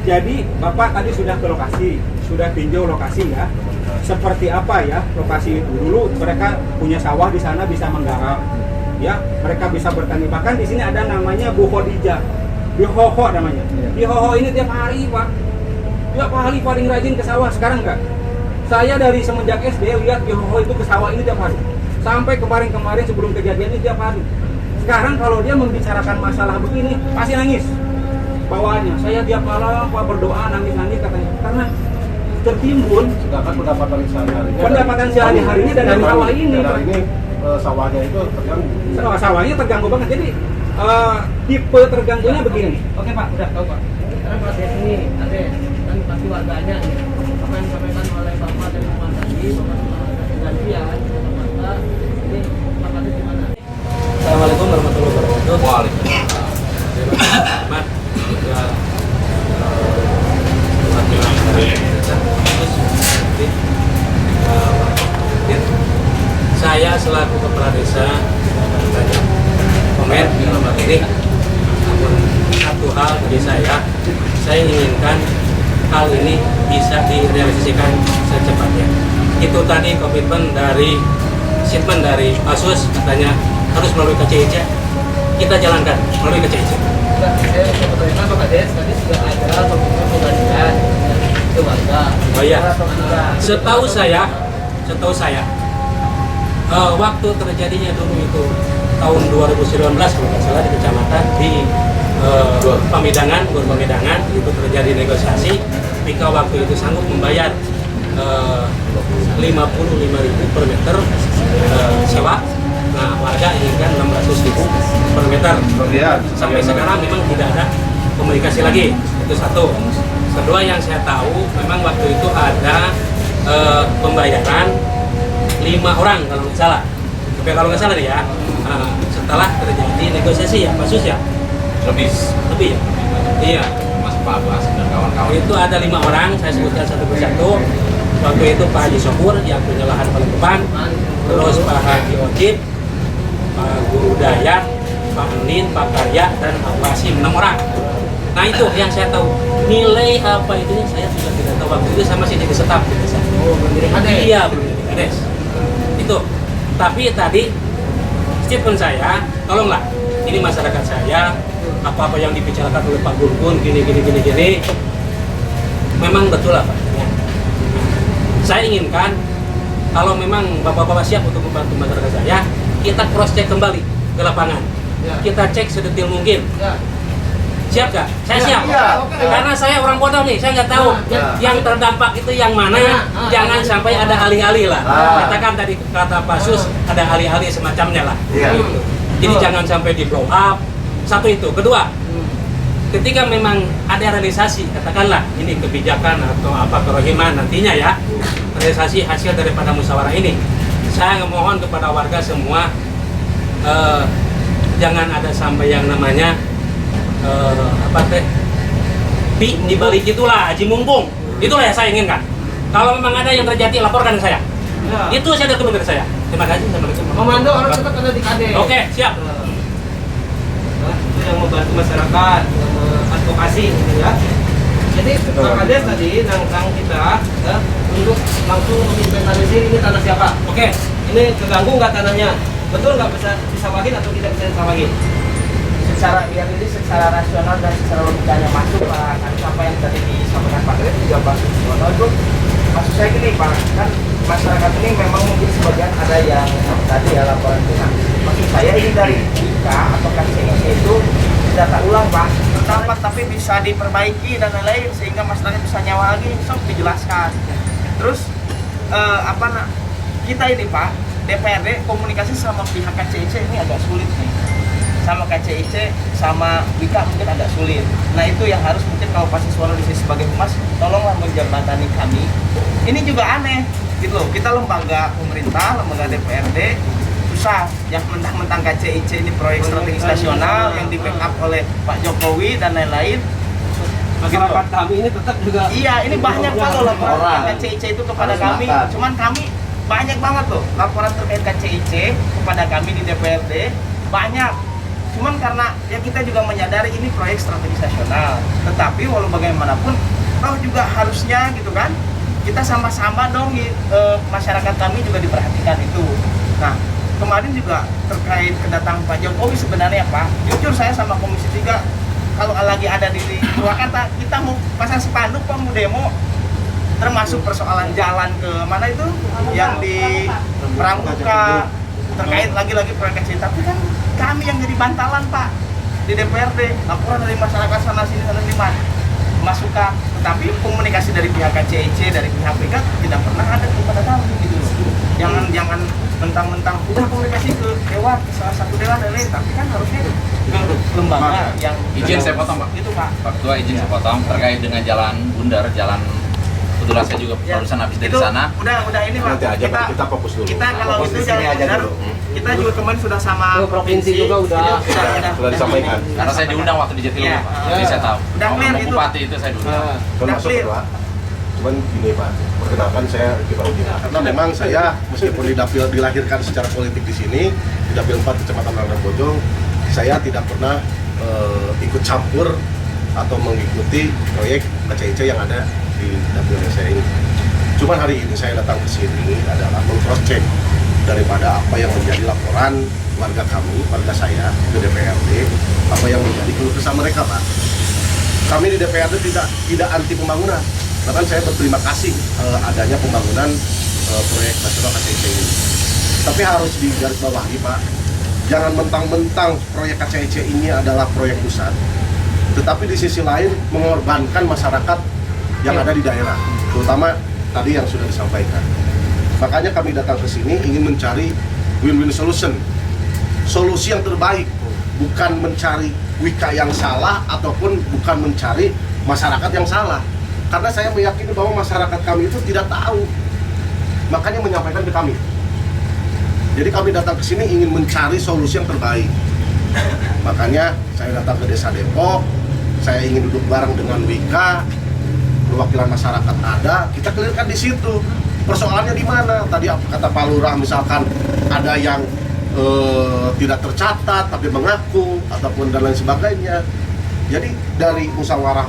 L: Jadi Bapak tadi sudah ke lokasi, sudah tinjau lokasi ya. Seperti apa ya lokasi itu? Dulu mereka punya sawah di sana bisa menggarap, ya. Mereka bisa bertani. Bahkan di sini ada namanya Bu Khadijah, Bu Hoho namanya. Bu Hoho ini tiap hari Pak, tiap hari paling rajin ke sawah. Sekarang enggak. Saya dari semenjak SD lihat Bu Hoho itu ke sawah ini tiap hari. Sampai kemarin-kemarin sebelum kejadian ini tiap hari. Sekarang kalau dia membicarakan masalah begini pasti nangis. Bawaannya, saya tiap malam Pak berdoa nangis-nangis katanya karena tertimbun
H: sedangkan pendapatan
L: sehari-harinya dari sawah ini.
H: Sawahnya itu terganggu.
L: Sawahnya terganggu banget. Jadi tipe terganggunya begini.
B: Oke Pak, udah tahu Pak. Sekarang Pak Des ini, ada kan pasti warganya nih. Apa yang disampaikan oleh Bapak dan Bapak tadi, Bapak gantian, Bapak ini Pak Des gimana?
C: Assalamualaikum warahmatullahi wabarakatuh. Waalaikumsalam. Pak, saya selaku kepala desa banyak komen dalam hal ini. Namun satu hal bagi saya inginkan hal ini bisa direalisasikan secepatnya. Itu tadi komitmen dari statement dari Pasus, katanya harus melalui KCIC. Kita jalankan melalui KCIC.
B: Sebetulnya Bapak Des tadi sudah ada komitmen penggantian ke warga.
C: Oh iya. Setahu saya waktu terjadinya dulu itu tahun 2019 kalau nggak salah di kecamatan di Pamidangan itu terjadi negosiasi. Pika waktu itu sanggup membayar 55.000 per meter sewa. Nah, warga inginkan 600.000 per meter. Sampai sekarang memang tidak ada komunikasi lagi. Itu satu. Kedua yang saya tahu memang waktu itu ada pembayaran 5 orang kalau nggak salah. Tapi kalau nggak salah nih ya. Setelah terjadi negosiasi ya, Pak Sus ya. Lebih ya. Iya. Mas Pak Abbas dan kawan-kawan. Itu ada 5 orang. Saya sebutkan satu persatu. Waktu itu Pak Haji Sopur yang punya lahan paling depan. Terus Pak Haji Ojib, Pak Guru Dayat, Pak Anin, Pak Karya, dan Pak Wasim, 6 orang. Nah itu yang saya tahu. Nilai apa itu saya juga tidak tahu. Waktu itu saya masih jadi staf di desa. Oh, berdiri kades. Iya, berdiri kades. Itu. Tapi tadi statement saya, tolonglah. Ini masyarakat saya, apa-apa yang dibicarakan oleh Pak Gurgun, gini. Memang betul lah Pak. Ya. Saya inginkan kalau memang Bapak-Bapak siap untuk membantu masyarakat saya, kita cross check kembali ke lapangan. Ya. Kita cek sedetil mungkin. Ya. Siap gak? Saya siap. Ya. Karena saya orang bodoh nih, saya nggak tahu yang terdampak itu yang mana. Jangan sampai ada alih-alih lah. Katakan tadi kata Pak Sus, ada alih-alih semacamnya lah. Gitu. Jadi jangan sampai di blow up. Satu itu. Kedua, ketika memang ada realisasi, katakanlah ini kebijakan atau apa kerohiman nantinya ya, realisasi hasil daripada musyawarah ini, saya mohon kepada warga semua jangan ada sampai yang namanya di balik itulah Haji Mumpung. Itulah yang saya inginkan. Kalau memang ada yang terjadi, laporkan ke saya. Ya. Itu saya ada turun dari saya. Terima kasih.
B: Komando orang tetap ada di KD.
C: Oke, siap.
B: Itu yang membantu masyarakat, advokasi gitu ya. Jadi Pak Kades tadi nangkang kita untuk langsung menginventarisir ini tanah siapa. Oke, ini terganggu nggak tanahnya? Betul nggak bisa disawahin atau tidak bisa disawahin?
J: Secara biar ini secara rasional dan secara logikanya masuk Pak. Kan apa yang tadi disampaikan Pak Kades juga masuk. Itu maksud saya gini Pak, kan masyarakat ini memang mungkin sebagian ada yang tadi ya laporan itu. Nah, maksud saya ini dari IKA atau KCIC itu data ulang Pak, terdapat tapi bisa diperbaiki dan lain-lain sehingga masyarakat bisa nyawa lagi, sok dijelaskan. Terus kita ini Pak DPRD komunikasi sama pihak KCIC ini agak sulit nih. Sama KCIC, sama WIKA mungkin agak sulit. Nah itu yang harus mungkin kalau pasti suara di sini sebagai humas, tolonglah menjembatani kami. Ini juga aneh, gitu loh. Kita lembaga pemerintah, lembaga DPRD, susah. Yang mentang-mentang KCIC ini proyek strategis nasional yang di backup oleh Pak Jokowi dan lain-lain.
B: Masyarakat kami ini tetap juga.
J: Iya, ini banyak kalau laporan KCIC itu kepada kami. Cuman kami banyak banget loh laporan terkait KCIC kepada kami di DPRD banyak. Cuman karena ya kita juga menyadari ini proyek strategis nasional. Tetapi walau bagaimanapun, toh juga harusnya gitu kan, kita sama-sama dong masyarakat kami juga diperhatikan itu. Nah, kemarin juga terkait kedatangan Pak Jokowi sebenarnya Pak, jujur saya sama Komisi 3 kalau lagi ada di Purwakarta, kita mau pasang spanduk Pak, mau demo, termasuk persoalan jalan ke mana itu yang di Pramuka, terkait lagi-lagi proyek kecil. Tapi kan kami yang jadi bantalan Pak di DPRD, laporan dari masyarakat sana sini masukan, tetapi komunikasi dari pihak KCIC, dari pihak BK tidak pernah ada kepada kami gitu loh. Jangan mentang-mentang udah komunikasi ke dewan, ke salah satu dewan dan lain, tapi kan harusnya ke lembaga yang
K: izin saya potong Pak.
J: Itu Pak.
K: Pak Ketua izin saya potong terkait dengan jalan bundar, jalan kebetulan saya juga barusan habis dari sana.
J: Udah ini Pak.
H: Nanti aja Pak, kita fokus dulu.
J: Kita kalau
H: Fokus
J: itu
H: di sini
J: jalan
H: aja
J: bundar,
H: dulu.
J: kita juga kemarin sudah sama
B: provinsi juga udah
H: disampaikan.
K: Karena saya diundang waktu di Jatiluhur Pak. Jadi saya tahu.
J: Udah clear
K: Ngomong
J: itu.
K: Bupati itu saya diundang.
H: Termasuk Pak. Cuman gini Pak, perkenalkan saya Riki Parudina. Karena memang saya meskipun dilahirkan secara politik di sini, di Dapil 4 Kecamatan Rangda Bojong, saya tidak pernah ikut campur atau mengikuti proyek KCIC yang ada di dapil saya ini. Cuman hari ini saya datang ke sini adalah meng-cross check daripada apa yang menjadi laporan warga kami, warga saya ke DPRD, apa yang menjadi keluh kesah mereka Pak. Kami di DPRD tidak anti pembangunan, bahkan saya berterima kasih adanya pembangunan proyek nasional KCIC ini. Tapi harus digarisbawahi Pak, jangan mentang-mentang proyek KCIC ini adalah proyek pusat, tetapi di sisi lain mengorbankan masyarakat yang ada di daerah, terutama tadi yang sudah disampaikan. Makanya kami datang ke sini ingin mencari win-win solution, solusi yang terbaik, bukan mencari Wika yang salah ataupun bukan mencari masyarakat yang salah. Karena saya meyakini bahwa masyarakat kami itu tidak tahu, makanya menyampaikan ke kami. Jadi kami datang ke sini ingin mencari solusi yang terbaik. Makanya saya datang ke Desa Depok, saya ingin duduk bareng dengan Wika, perwakilan masyarakat ada, kita clearkan di situ. Persoalannya di mana? Tadi kata Pak Lurah misalkan ada yang tidak tercatat tapi mengaku ataupun dan lain sebagainya. Jadi dari musyawarah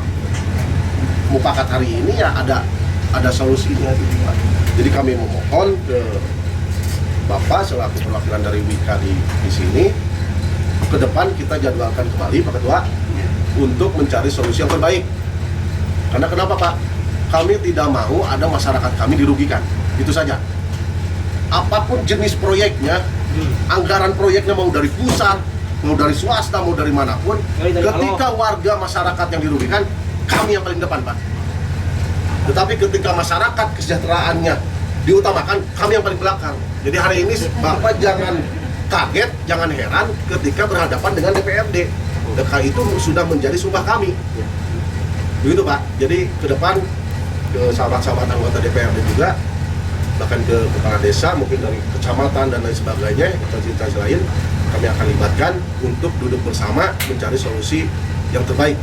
H: mufakat hari ini ya ada solusinya gitu Pak. Jadi kami memohon ke Bapak selaku perwakilan dari Wika di sini, ke depan kita jadwalkan kembali Pak Ketua untuk mencari solusi yang terbaik. Karena kenapa Pak? Kami tidak mau ada masyarakat kami dirugikan, itu saja. Apapun jenis proyeknya, anggaran proyeknya mau dari pusat, mau dari swasta, mau dari manapun, ketika warga masyarakat yang dirugikan, kami yang paling depan Pak. Tetapi ketika masyarakat kesejahteraannya diutamakan, kami yang paling belakang. Jadi hari ini Bapak jangan kaget, jangan heran ketika berhadapan dengan DPRD. Karena itu sudah menjadi sumpah kami. Begitu Pak. Jadi ke depan ke sahabat-sahabat anggota DPRD juga, bahkan ke kepala desa, mungkin dari kecamatan dan lain sebagainya, instansi lain, kami akan libatkan untuk duduk bersama mencari solusi yang terbaik.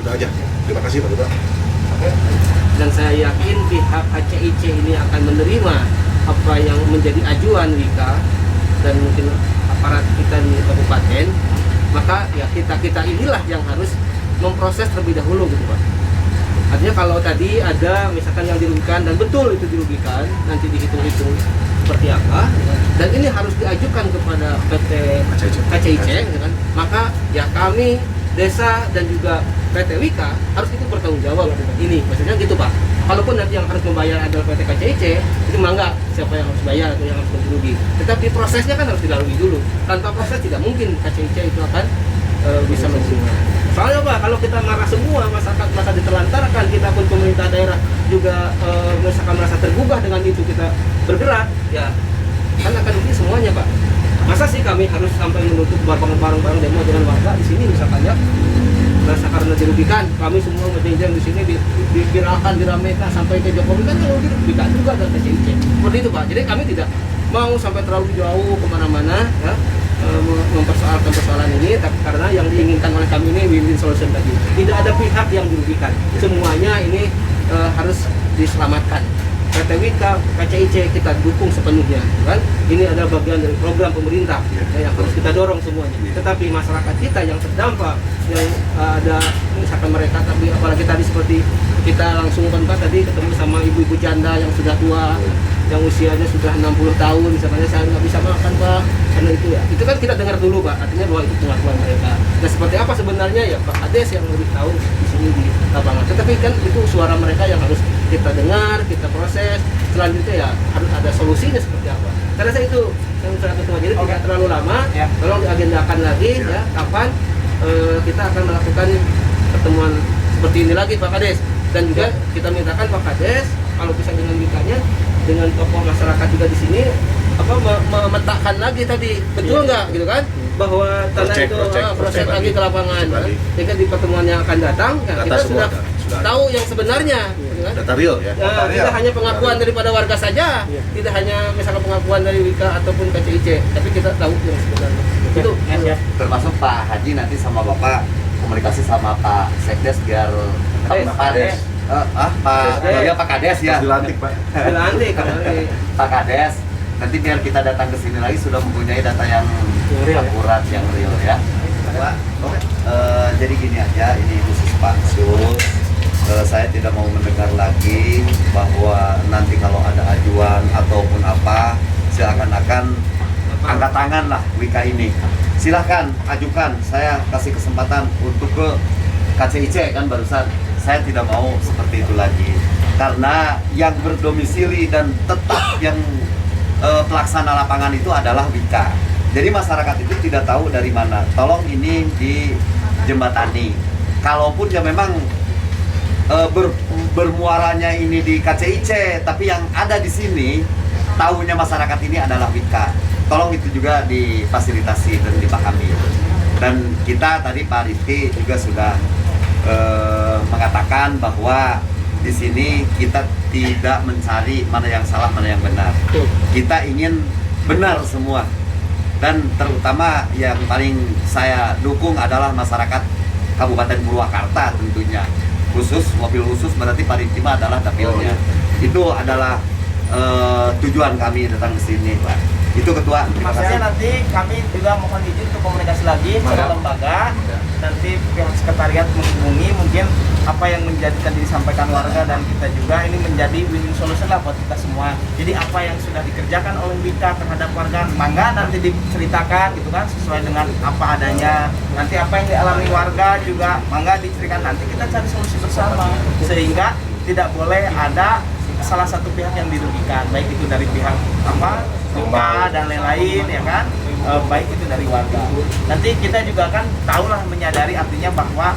H: Gitu aja. Terima kasih Pak Ketua.
B: Dan saya yakin pihak KCIC ini akan menerima apa yang menjadi ajuan Wika dan mungkin aparat kita di kabupaten. Maka ya kita inilah yang harus memproses terlebih dahulu gitu Pak. Artinya kalau tadi ada misalkan yang dirugikan dan betul itu dirugikan, nanti dihitung-hitung seperti apa, dan ini harus diajukan kepada PT KCIC gitu kan. Maka ya kami desa dan juga PT Wika harus ikut bertanggung jawab ini, maksudnya gitu Pak. Kalaupun nanti yang harus membayar adalah PT KCIC, itu mangga siapa yang harus bayar atau yang harus ganti rugi. Tetapi prosesnya kan harus dilalui dulu. Tanpa proses tidak mungkin KCIC itu akan bisa menerima. Soalnya Pak, kalau kita marah semua, masyarakat merasa diterlantarkan, kita pun pemerintah daerah juga misalkan merasa tergugah dengan itu kita bergerak, ya kan akan rugi semuanya Pak. Masa sih kami harus sampai menutup barang-barang demo dengan warga di sini misalkan ya? Merasa karena dirugikan, kami semua ngejeng di sini diviralkan, diramaikan sampai ke Jokowi kan yang dirugikan juga dan KCIC. Seperti itu Pak. Jadi kami tidak mau sampai terlalu jauh kemana-mana ya, mempersoalkan persoalan ini, tapi karena yang diinginkan oleh kami ini win-win solution tadi. Tidak ada pihak yang dirugikan. Semuanya ini harus diselamatkan. PT Wika, KCIC kita dukung sepenuhnya, kan? Ini adalah bagian dari program pemerintah yang harus kita dorong semuanya. Tetapi masyarakat kita yang terdampak, yang ada misalkan mereka, tapi apalagi tadi seperti kita langsung kontak tadi ketemu sama ibu-ibu janda yang sudah tua, yang usianya sudah 60 tahun, misalnya saya nggak bisa makan Pak, karena itu ya. Itu kan kita dengar dulu Pak, artinya bahwa itu pengakuan mereka. Nah seperti apa sebenarnya ya Pak Kades yang lebih tahu di sini di lapangan. Tetapi kan itu suara mereka yang harus kita dengar, kita proses. Selanjutnya ya harus ada solusinya seperti apa. Karena saya itu yang surat ketua, jadi tidak terlalu lama. Tolong diagendakan lagi ya kapan kita akan melakukan pertemuan seperti ini lagi Pak Kades. Dan juga kita mintakan Pak Kades kalau bisa dengan Wikanya, dengan tokoh masyarakat juga di sini memetakan lagi tadi, betul nggak gitu kan, bahwa tanah itu proses lagi ke lapangan, sehingga di pertemuan yang akan datang ya, kita sudah tahu yang sebenarnya, gitu kan?
H: Data real ya.
B: Tidak hanya pengakuan daripada warga saja, tidak hanya misalnya pengakuan dari Wika ataupun KCIC, tapi kita tahu yang sebenarnya. Itu
A: termasuk Pak Haji nanti sama Bapak komunikasi sama Pak Sekdes biar Pak Kades. Pak Kades ya.
H: Dilantik Pak.
B: Dilantik
A: Pak Kades. Nanti biar kita datang ke sini lagi sudah mempunyai data yang akurat, yang real ya. Pak, jadi gini aja, ini khusus Pak Sus. Saya tidak mau mendengar lagi bahwa nanti kalau ada ajuan ataupun apa, seakan-akan angkat tangan lah Wika ini. Silahkan ajukan, saya kasih kesempatan untuk ke KCIC kan barusan. Saya tidak mau seperti itu lagi, karena yang berdomisili dan tetap yang pelaksana lapangan itu adalah Wika. Jadi masyarakat itu tidak tahu dari mana. Tolong ini dijembatani. Kalaupun ya memang bermuaranya ini di KCIC, tapi yang ada di sini tahunya masyarakat ini adalah Wika. Tolong itu juga difasilitasi dan dipahami. Dan kita tadi Pak Rifki juga sudah mengatakan bahwa di sini kita tidak mencari mana yang salah, mana yang benar. Kita ingin benar semua. Dan terutama yang paling saya dukung adalah masyarakat Kabupaten Purwakarta tentunya. Khusus, mobil khusus berarti Pak Rifki adalah dapilnya. Itu adalah tujuan kami datang ke sini, Pak. Itu Ketua, terima kasih.
J: Nanti kami juga mohon izin untuk komunikasi lagi secara lembaga. Nanti pihak sekretariat menghubungi mungkin apa yang menjadikan disampaikan warga dan kita juga ini menjadi win-win solution lah buat kita semua. Jadi apa yang sudah dikerjakan oleh Wika terhadap warga, mangga nanti diceritakan gitu kan sesuai dengan apa adanya. Nanti apa yang dialami warga juga mangga diceritakan, nanti kita cari solusi bersama sehingga tidak boleh ada salah satu pihak yang dirugikan, baik itu dari pihak Wika dan lain-lain ya kan, baik itu dari warga. Nanti kita juga kan tahulah menyadari artinya bahwa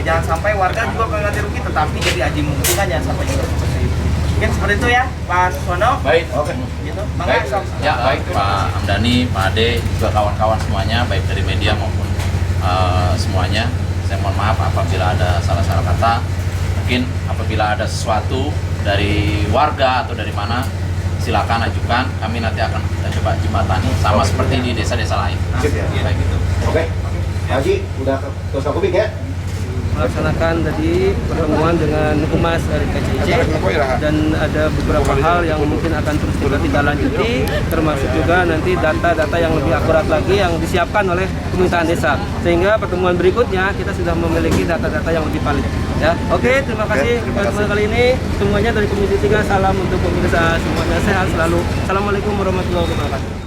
J: jangan sampai warga juga ganti rugi, tetapi jadi aji mungkin kan jangan sampai juga seperti itu. Mungkin seperti itu ya Pak Sono.
K: Baik.
J: Oke. Gitu.
K: Baik. Ya baik Pak Hamdani, Pak Ade, juga kawan-kawan semuanya, baik dari media maupun semuanya. Saya mohon maaf apabila ada salah-salah kata. Mungkin apabila ada sesuatu dari warga atau dari mana, silakan ajukan, kami nanti akan kita coba jembatani sama seperti di desa-desa lain. Baik gitu.
H: Oke. Haji, udah ke Sakubik ya?
B: Melaksanakan tadi pertemuan dengan humas dari KCIC dan ada beberapa hal yang mungkin akan terus kita tindak lanjuti, termasuk juga nanti data-data yang lebih akurat lagi yang disiapkan oleh pemerintahan desa, sehingga pertemuan berikutnya kita sudah memiliki data-data yang lebih valid ya. Oke, terima kasih pertemuan kali ini semuanya dari Komisi 3. Salam untuk pemirsa semuanya, sehat selalu. Assalamualaikum warahmatullahi wabarakatuh.